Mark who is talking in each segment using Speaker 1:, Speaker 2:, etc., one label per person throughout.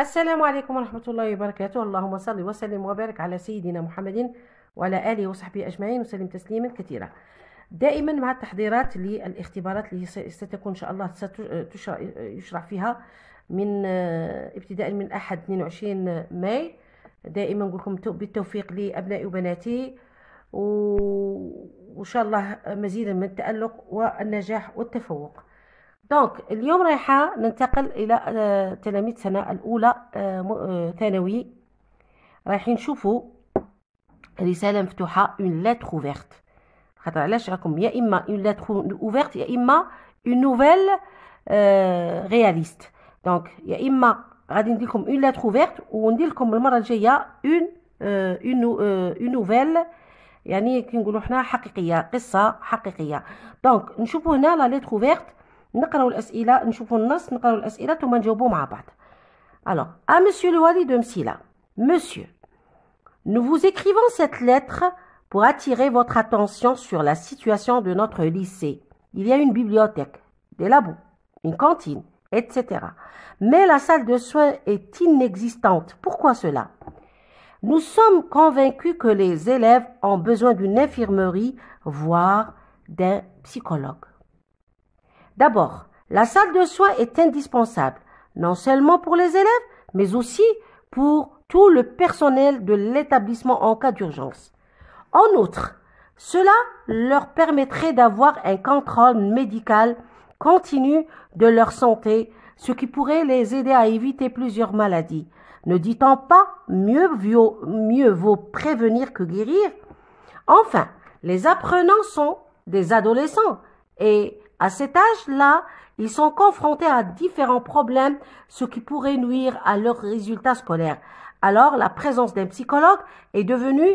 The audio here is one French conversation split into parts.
Speaker 1: السلام عليكم ورحمة الله وبركاته. اللهم صل وسلم وبارك على سيدنا محمد وعلى آله وصحبه أجمعين وسلم تسليما كثيرا. دائما مع التحضيرات للاختبارات اللي ستكون إن شاء الله يشرع فيها من ابتداء من أحد 22 ماي. دائما نقول لكم بالتوفيق لأبنائي وبناتي، وإن شاء الله مزيدا من التألق والنجاح والتفوق. دونك اليوم رايحة ننتقل إلى تلاميذ السنة الأولى ثانوي. رايحين نشوفوا رسالة مفتوحة une lettre ouverte. خاطر علاش راكم يا إما une lettre ouverte يا إما une nouvelle réaliste. دونك يا إما غادي ندير لكم une lettre ouverte وندير لكم المرة الجاية une nouvelle، يعني كي نقولوا حنا حقيقية، قصة حقيقية. دونك نشوفوا هنا لا lettre ouverte، نقراو الأسئلة، نشوفوا النص، نقراو الأسئلة ثم نجاوبوا مع بعض. Alors, à Monsieur le Wali de Msila. Monsieur, nous vous écrivons cette lettre pour attirer votre attention sur la situation de notre lycée. Il y a une bibliothèque, des labos, une cantine, etc. Mais la salle de soins est inexistante. Pourquoi cela? Nous sommes convaincus que les élèves ont besoin d'une infirmerie, voire d'un psychologue. D'abord, la salle de soins est indispensable, non seulement pour les élèves, mais aussi pour tout le personnel de l'établissement en cas d'urgence. En outre, cela leur permettrait d'avoir un contrôle médical continu de leur santé, ce qui pourrait les aider à éviter plusieurs maladies. Ne dit-on pas mieux vaut prévenir que guérir? Enfin, les apprenants sont des adolescents et à cet âge-là, ils sont confrontés à différents problèmes, ce qui pourrait nuire à leurs résultats scolaires. Alors, la présence d'un psychologue est devenue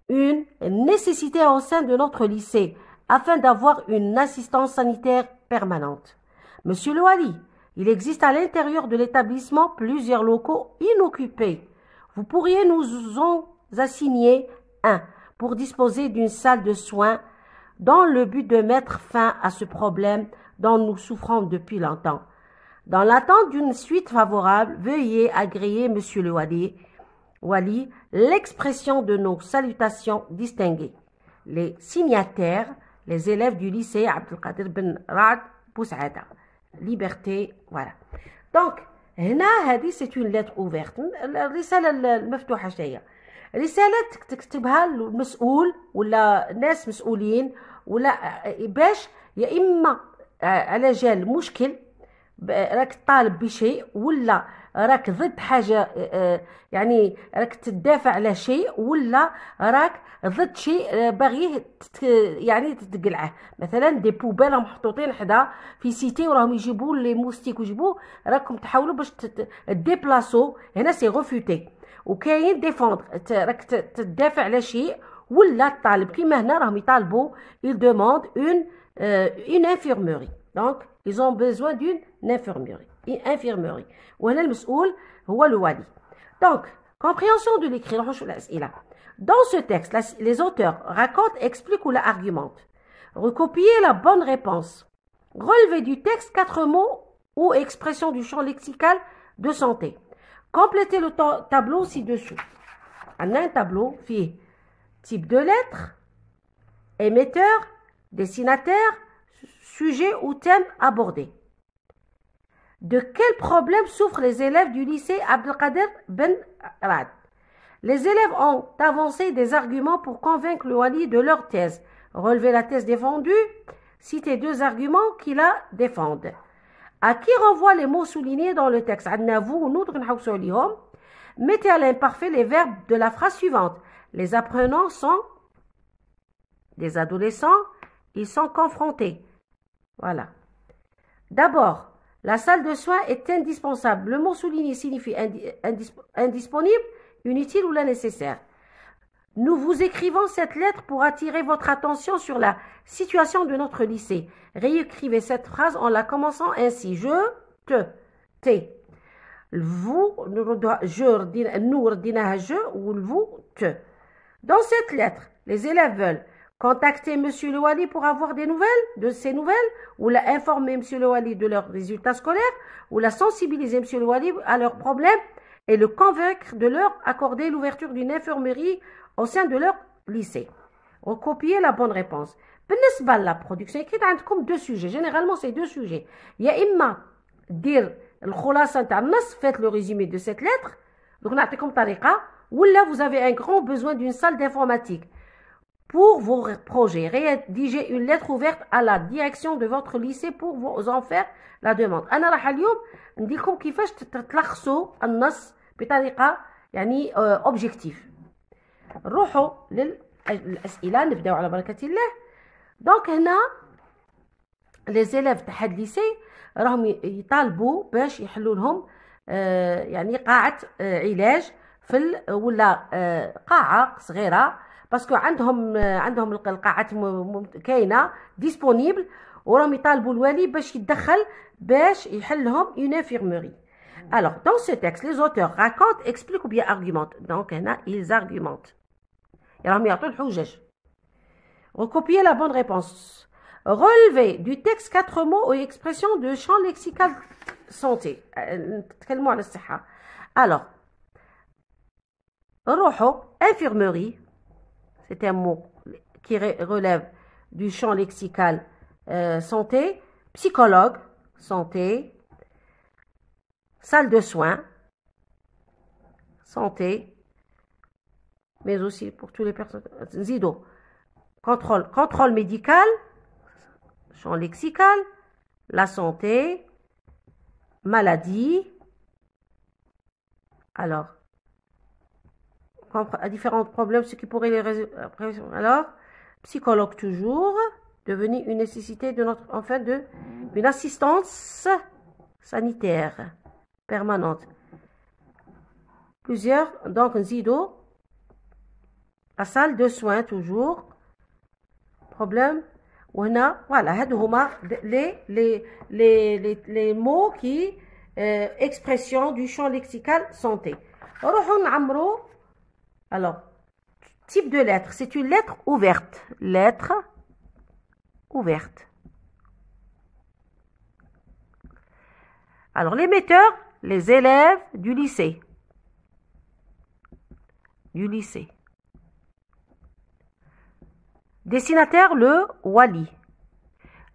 Speaker 1: une nécessité au sein de notre lycée, afin d'avoir une assistance sanitaire permanente. Monsieur le Wali, il existe à l'intérieur de l'établissement plusieurs locaux inoccupés. Vous pourriez nous en assigner un pour disposer d'une salle de soins dans le but de mettre fin à ce problème dont nous souffrons depuis longtemps. Dans l'attente d'une suite favorable, veuillez agréer, Monsieur le Wali, l'expression de nos salutations distinguées. Les signataires, les élèves du lycée Abdelkader Ben Rad Boussaada. Liberté, voilà. Donc, هنا هذه c'est une lettre ouverte. الرسالة المفتوحة جاية. رسالة تكتبها المسؤول ولا ناس مسؤولين، ولا باش يا إما على جال مشكل راك طالب بشيء، ولا راك ضد حاجة، يعني راك تدافع على شيء، ولا راك ضد شيء باغيه يعني تقلعه. مثلا دي بوبال محطوطين حدا في سيتي وراهم يجيبوا لي موستيك ويجيبوا، راكم تحاولوا باش تديبلاسو، هنا سي غوفوتي. وكاين ديفوندر، راك تدافع على شيء، ولا الطالب كيما هنا راهم يطالبوا ils demandent une infirmerie. donc ils ont besoin d'une infirmerie. وهنا المسؤول هو الوالي. donc compréhension de l'écrit. نروحوا الأسئلة. Dans ce texte, les auteurs racontent, expliquent ou argumentent. Recopier la bonne réponse. Relever du texte 4 mots ou expressions du champ lexical de santé. Complétez le tableau ci-dessous. On a un tableau fait type de lettre, émetteur, destinataire, sujet ou thème abordé. De quel problème souffrent les élèves du lycée Abdelkader Ben Rad? Les élèves ont avancé des arguments pour convaincre le Wali de leur thèse. Relevez la thèse défendue, citez 2 arguments qui la défendent. À qui renvoient les mots soulignés dans le texte? Mettez à l'imparfait les verbes de la phrase suivante. Les apprenants sont des adolescents, ils sont confrontés. Voilà. D'abord, la salle de soins est indispensable. Le mot souligné signifie indisponible, inutile ou la nécessaire. Nous vous écrivons cette lettre pour attirer votre attention sur la situation de notre lycée. Réécrivez cette phrase en la commençant ainsi. Je, te. Vous, je, ou vous, te. Dans cette lettre, les élèves veulent contacter Monsieur le Wali pour avoir des nouvelles, de ces nouvelles, ou la informer Monsieur le Wali de leurs résultats scolaires, ou la sensibiliser Monsieur le Wali à leurs problèmes et le convaincre de leur accorder l'ouverture d'une infirmerie au sein de leur lycée. Recopier la bonne réponse. بالنسبة la production écrite, عندكم deux sujets. Généralement, c'est deux sujets. يا إما dire الخلاصة نتاع النص, faites le résumé de cette lettre. Donc, نعطيكم طريقة. Ou là, vous avez un grand besoin d'une salle d'informatique. Pour vos projets, rédigez une lettre ouverte à la direction de votre lycée pour vous en faire la demande. أنا راح اليوم نديركم كيفاش تلخصوا النص بطريقة يعني objectif. نروحوا للأسئلة, نبداو على بركة الله. دونك هنا لي زيليف تاع هاد ليسي راهم يطالبوا باش يحلوا لهم يعني قاعة علاج في ولا قاعة صغيرة, باسكو عندهم القاعات كاينه ديسپونيبل, وراهم يطالبوا الوالي باش يتدخل باش يحل لهم une infirmerie. Alors, dans ce texte, les auteurs racontent, expliquent ou bien argumentent. Donc, هنا ils argumentent. راهم يعطوا الحجج. Recopier la bonne réponse. Relever du texte 4 mots ou expressions de champ lexical santé. نتكلموا على الصحة. Alors, نروحوا infirmerie. C'est un mot qui relève du champ lexical santé, psychologue, santé, salle de soins, santé, mais aussi pour tous les personnes. Zido, contrôle médical, champ lexical, la santé, maladie. Alors, à différents problèmes, ce qui pourrait les résoudre. Alors, psychologue toujours, devenir une nécessité de notre, en fait, une assistance sanitaire permanente. Plusieurs, donc, Zido, la salle de soins toujours, problème, voilà, les mots qui, expression du champ lexical santé. Alors, type de lettre, c'est une lettre ouverte. Lettre ouverte. Alors, l'émetteur, les élèves du lycée. Destinataire, le wali.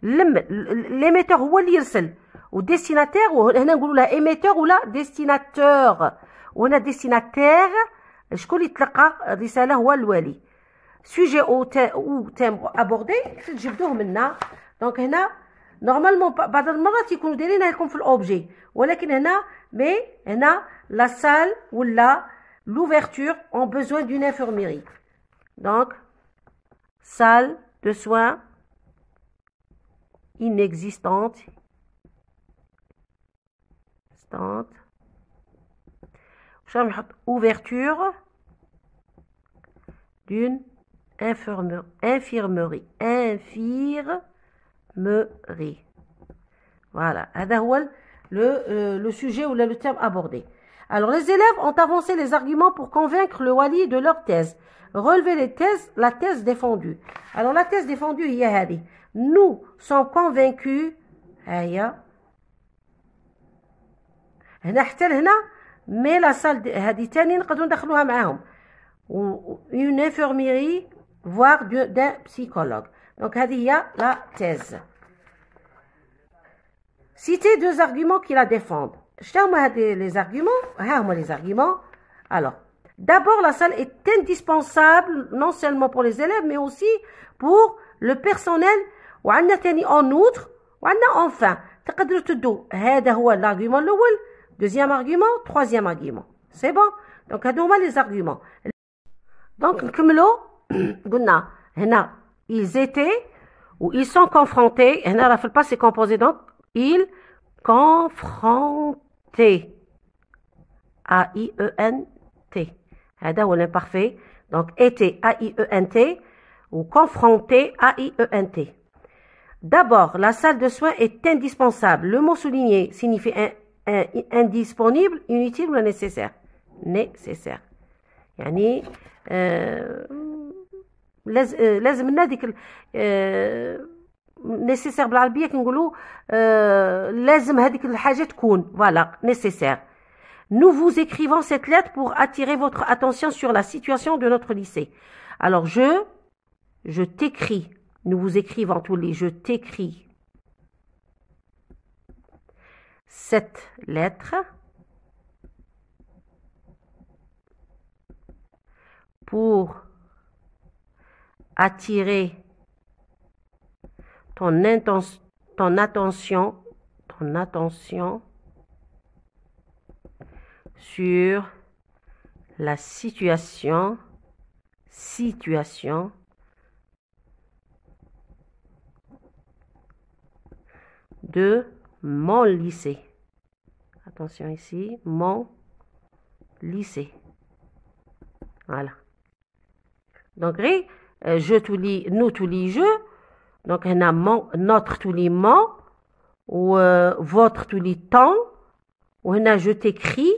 Speaker 1: L'émetteur هو اللي يرسل. والديستيناتير هنا نقولوا لها émetteur ولا destinateur. وهنا destinataire شكون اللي يتلقى الرسالة هو الوالي. sujet ou thème abordé تجبدوه منا. دونك هنا نورمالمون بعض المرات يكونوا دايرينها لكم في الاوبجي, ولكن هنا la salle ولا l'ouverture ont besoin d'une infirmerie. Donc salle de soins inexistante. Ouverture d'une infirmerie. Voilà, هذا هو le sujet ou le thème abordé. Alors, les élèves ont avancé les arguments pour convaincre le wali de leur thèse. Relever la thèse défendue. Alors, la thèse défendue, هي هذه. Nous sommes convaincus. هيا. هنا حتى لهنا مي لا سال هذه تاني نقدروا ندخلوها معاهم. Une infirmerie, voire d'un psychologue. Donc, هذه هي la thèse. Citez deux arguments qui la défendent. Les arguments. Alors, d'abord, la salle est indispensable, non seulement pour les élèves, mais aussi pour le personnel. En outre, enfin. تقدروا تدوا هذا هو l'argument الأول, deuxième argument, troisième argument. C'est bon? Donc, هادو هما les arguments. Donc, نكملوا. قلنا هنا ils étaient ou ils sont confrontés. هنا راه في الباسé composé, donc ils confrontés. A-I-E-N-T. هذا هو l'imparfait. Donc, étaient A-I-E-N-T ou confrontés A-I-E-N-T. D'abord, la salle de soins est indispensable. Le mot souligné signifie indisponible, inutile ou nécessaire. Nécessaire. يعني لازم لنا ديك nécessaire بالعربيه كنقولوا لازم هذيك الحاجه تكون فوالا nécessaire. Nous vous écrivons cette lettre pour attirer votre attention sur la situation de notre lycée. Alors je t'écris, nous vous écrivons tous les, je t'écris cette lettre pour attirer ton attention sur la situation de mon lycée. Attention ici, mon lycée. Voilà. Donc, je tous les, nous tous les jeux. Donc, on a notre tous les mots, ou votre tous les temps, ou on a je t'écris.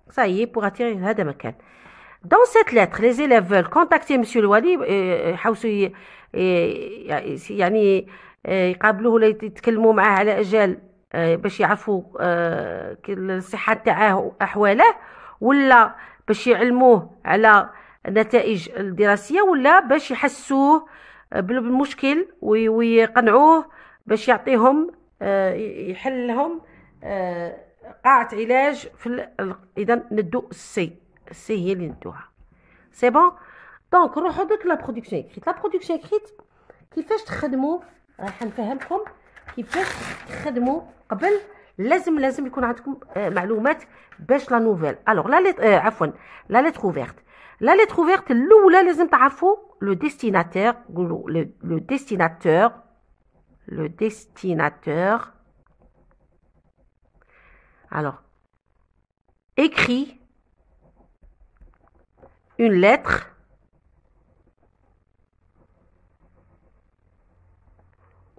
Speaker 1: Ça y est, pour attirer هذا مكان. Dans cette lettre, les élèves veulent contacter Monsieur Louali, يحاولوا يعني يقابلوه ولا يتكلموا معاه على أجال باش يعرفوا الصحة تاعه أحواله، ولا باش يعلموه على النتائج الدراسية، ولا باش يحسوه بالمشكل ويقنعوه باش يعطيهم يحل لهم قاعة علاج في إذا ندو السي هي اللي ندوها. سي بون. دونك نروحو دوك لا برودكسيون إكريت. لا برودكسيون إكريت كيفاش تخدموا، راح نفهمكم كيفاش تخدموا. قبل لازم يكون عندكم معلومات باش لا نوفيل. الوغ لا ليتر اوفيرت. لا ليتر اوفيرت الاولى لازم تعرفوا لو ديستيناتور. قولوا لو ديستيناتور. Alors, écrit une lettre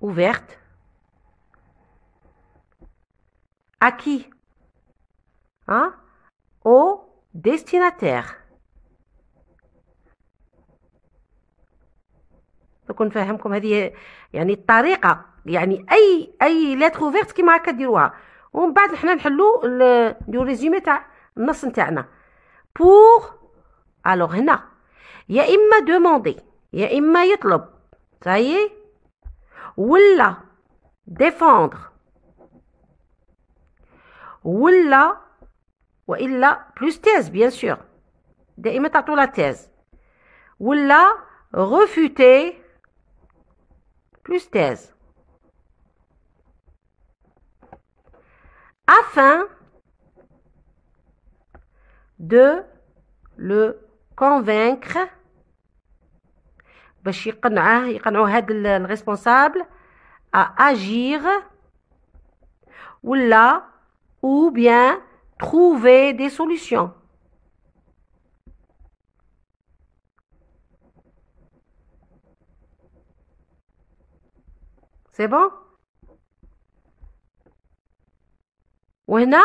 Speaker 1: ouverte à qui? Hein? Au destinataire. نكون نفهمكم هذه يعني الطريقة، يعني أي lettre ouverte كيما هكا ديروها، ومن بعد حنا نحلو نديرو ريزومي تاع النص نتاعنا. pour alors هنا يا اما دوموندي يا اما يطلب صايي، ولا défendre، ولا والا بلوس تيز بيان سور دائما تعطوا لا تيز، ولا refuter plus thèse. Afin de le convaincre باش يقنعوا هذا الريسبونسابل à agir ou bien trouver des solutions. C'est bon? وهنا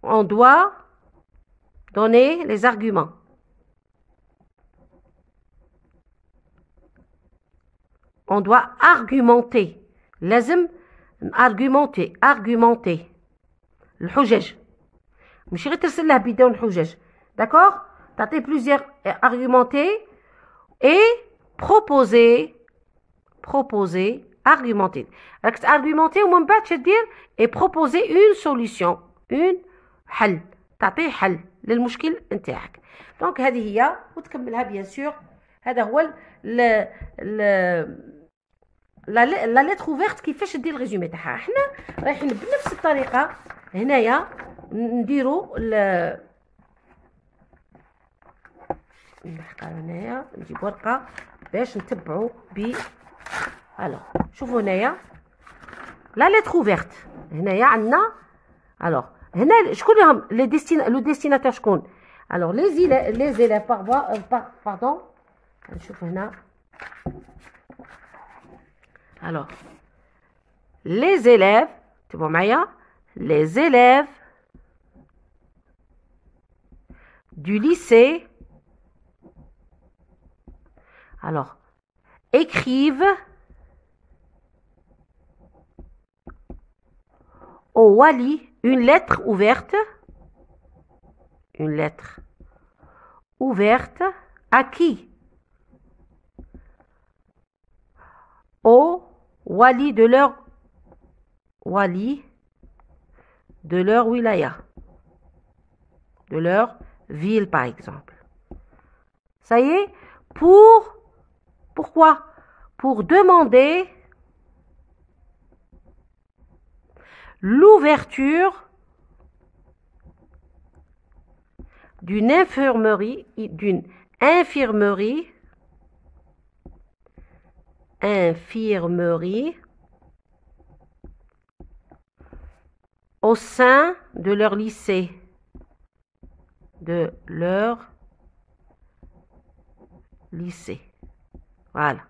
Speaker 1: on doit donner les arguments. On doit argumenter. لازم argumenter الحجج، مش غير ترسل له بدون الحجج. d'accord؟ تعطيه plusieurs argumenter et proposer argumenter. راك تارغومونتي ومن بعد تدير et proposer une solution، une حل، تعطيه حل للمشكل نتاعك. دونك هذه هي، وتكملها بيان سور. هذا هو لا ليتر اوفيرت كيفاش دير الريزومي تاعها. حنا رايحين بنفس الطريقه هنايا نديرو نحقا هنايا نجيب ورقه باش نتبعوا ب. الوغ شوفوا هنايا لا ليتر اوفيرت. هنايا عندنا الوغ هنا شكون لهم لو ديستيناتور شكون؟ الوغ لي زيلاف باردون. نشوف هنا. الوغ لي زيلاف، تبعوا معايا، لي زيلاف du lycée Alors, écrivent au wali une lettre ouverte. Une lettre ouverte à qui? Au wali de leur wilaya, de leur ville par exemple. Ça y est, pourquoi? Pour demander l'ouverture d'une infirmerie au sein de leur lycée. Voilà.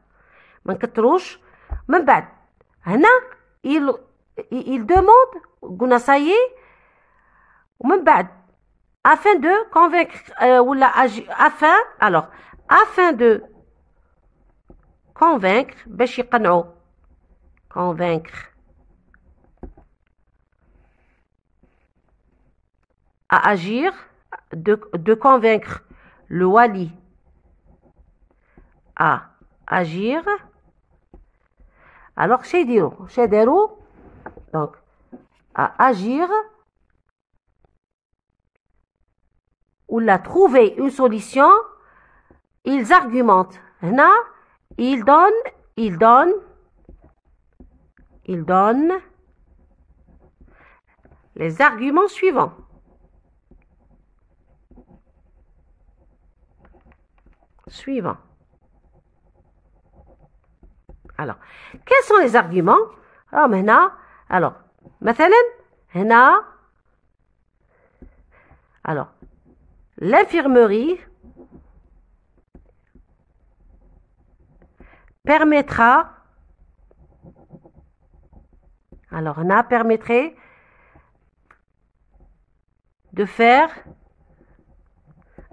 Speaker 1: ما نكتروش. من بعد هنا il demande قلنا ça y est ومن بعد afin de convaincre afin de convaincre باش يقنعوا convaincre à agir de convaincre le wali à agir. Alors chez Dero, donc à agir ou la trouver une solution, ils argumentent. Là, ils donnent les arguments suivants. Alors, quels sont les arguments? Alors maintenant, مثلا هنا l'infirmerie permettra permettrait de faire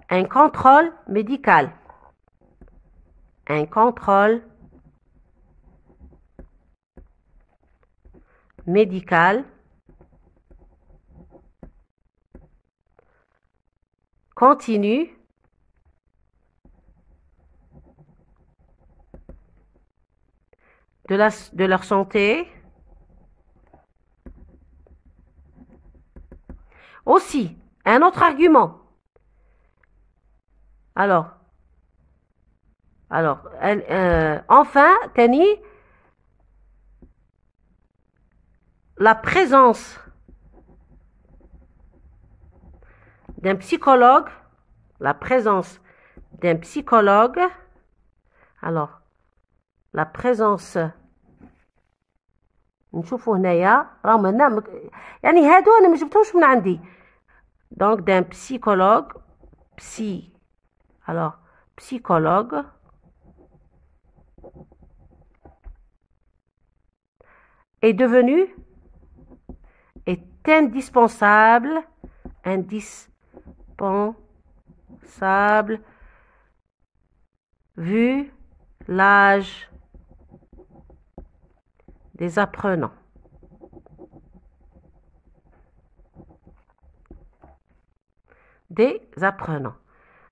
Speaker 1: un contrôle médical. Continue de leur santé. Aussi, un autre argument. Enfin, Tani, la présence d'un psychologue, la présence نشوفوا هنايا راهم هنا يعني هادو انا ما جبتهمش من عندي donc d'un psychologue psychologue est indispensable vu l'âge des apprenants.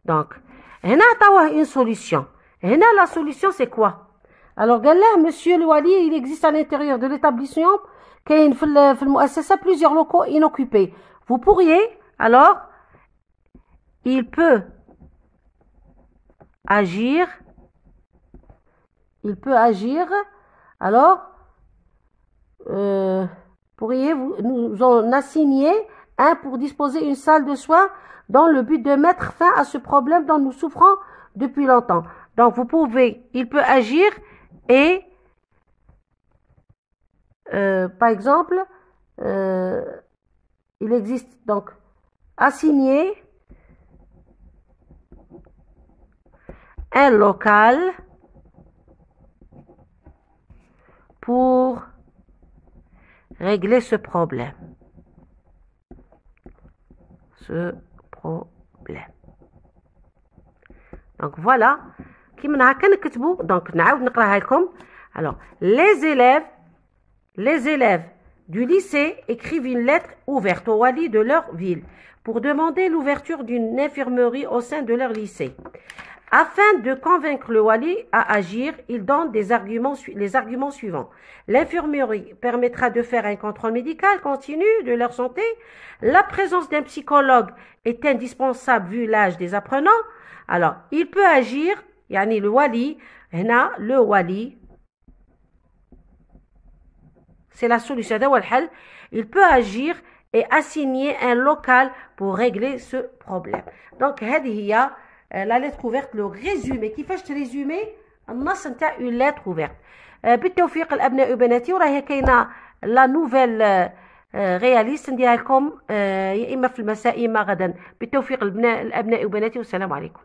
Speaker 1: Donc, هنا عطاوه une solution. هنا la solution c'est quoi? Alors قال له monsieur le wali, il existe à l'intérieur de l'établissement كاين في المؤسسة plusieurs locaux inoccupés. Vous pourriez alors il peut agir alors pourriez-vous nous en assigner un pour disposer une salle de soins dans le but de mettre fin à ce problème dont nous souffrons depuis longtemps. Donc il peut agir et par exemple il existe donc assigner un local pour régler ce problème. Donc voilà, كي من هكا نكتبوا. دونك نعاود نقراها لكم. Alors, les élèves du lycée écrivent une lettre ouverte au wali de leur ville pour demander l'ouverture d'une infirmerie au sein de leur lycée. Afin de convaincre le wali à agir, ils donnent les arguments suivants. L'infirmerie permettra de faire un contrôle médical continu de leur santé. La présence d'un psychologue est indispensable vu l'âge des apprenants. Alors, il peut agir, yani le wali, c'est la solution. Il peut agir et assigner un local pour régler ce problème. Donc, هذه هي la lettre ouverte, le résumé. كيفاش تريزومي النص نتاع une lettre ouverte. بالتوفيق الأبناء وبناتي. وراهي كاينة لا نوفيل رياليست نديرها لكم يا إما في المساء إما غدا. بالتوفيق الأبناء وبناتي والسلام عليكم.